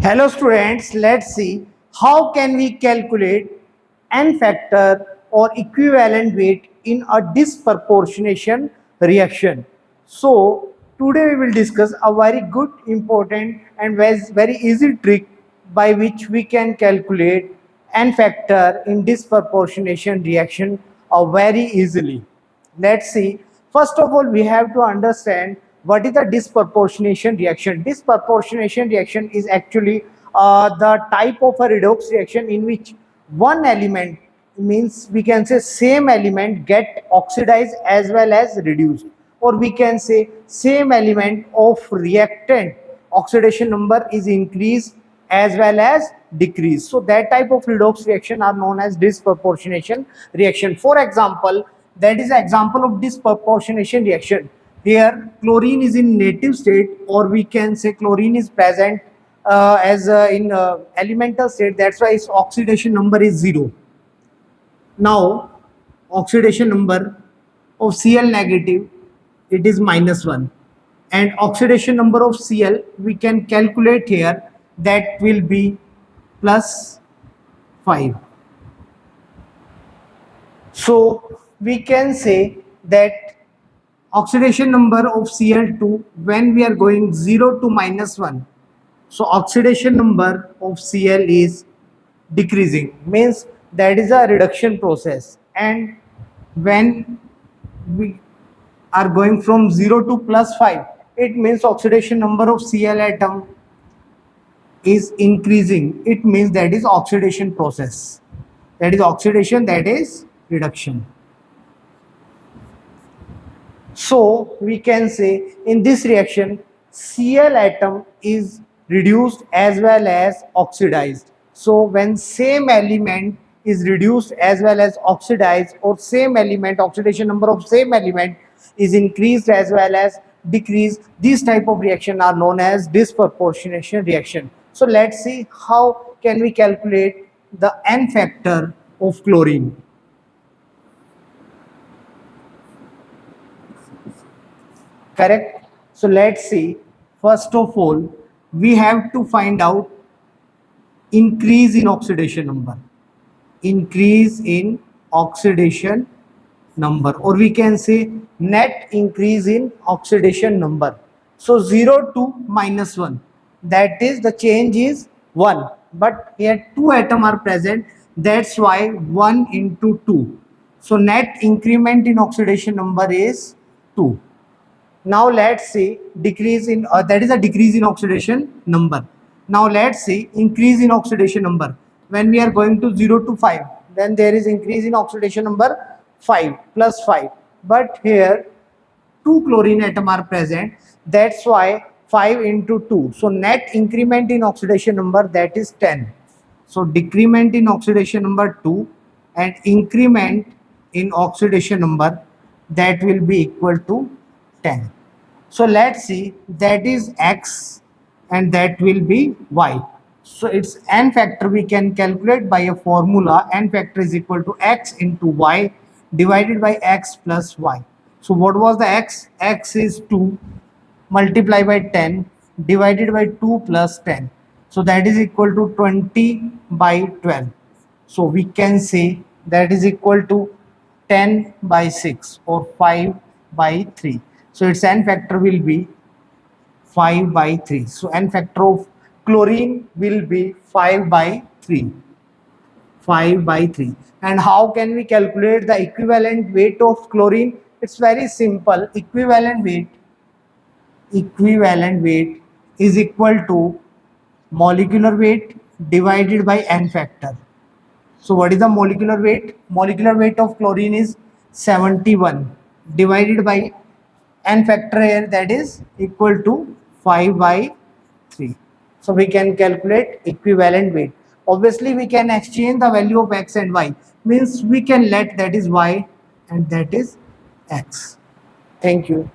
Hello students, let's see how can we calculate n factor or equivalent weight in a disproportionation reaction. So today we will discuss a very good, important and very easy trick by which we can calculate n factor in disproportionation reaction very easily. Let's see. First of all, we have to understand what is the disproportionation reaction. Disproportionation reaction is actually the type of a redox reaction in which one element, means we can say same element, get oxidized as well as reduced, or we can say same element of reactant oxidation number is increased as well as decreased. So that type of redox reaction are known as disproportionation reaction. For example, that is an example of disproportionation reaction. Here chlorine is in native state, or we can say chlorine is present as in elemental state. That's why its oxidation number is 0. Now oxidation number of Cl negative, it is -1, and oxidation number of Cl we can calculate here, that will be +5. So we can say that oxidation number of Cl2, when we are going 0 to -1, so oxidation number of Cl is decreasing, means that is a reduction process. And when we are going from 0 to +5, it means oxidation number of Cl atom is increasing. It means that is oxidation process. That is oxidation, that is reduction. So we can say in this reaction Cl atom is reduced as well as oxidized. So when same element is reduced as well as oxidized, or same element, oxidation number of same element is increased as well as decreased, these type of reaction are known as disproportionation reaction. So let's see how can we calculate the n factor of chlorine. Correct. So let's see. First of all, we have to find out increase in oxidation number. Increase in oxidation number, or we can say net increase in oxidation number. So 0 to -1, that is the change is 1, but here 2 atoms are present, that's why 1 into 2. So net increment in oxidation number is 2. Now let's see decrease in, that is a decrease in oxidation number. Now let's see increase in oxidation number. When we are going to 0 to 5, then there is increase in oxidation number 5 plus 5. But here 2 chlorine atom are present, that's why 5 into 2. So net increment in oxidation number, that is 10. So decrement in oxidation number 2 and increment in oxidation number, that will be equal to 10. So let's see, that is x and that will be y. So its n factor we can calculate by a formula. N factor is equal to x into y divided by x plus y. So what was the x? X is 2 multiplied by 10 divided by 2 plus 10. So that is equal to 20 by 12. So we can say that is equal to 10 by 6 or 5 by 3. So its n factor will be 5 by 3. So n factor of chlorine will be 5 by 3. 5 by 3. And how can we calculate the equivalent weight of chlorine? It's very simple. Equivalent weight is equal to molecular weight divided by n factor. So what is the molecular weight? Molecular weight of chlorine is 71 divided by n factor here, that is equal to 5 by 3. So we can calculate equivalent weight. Obviously we can exchange the value of x and y, means we can let that is y and that is x. Thank you.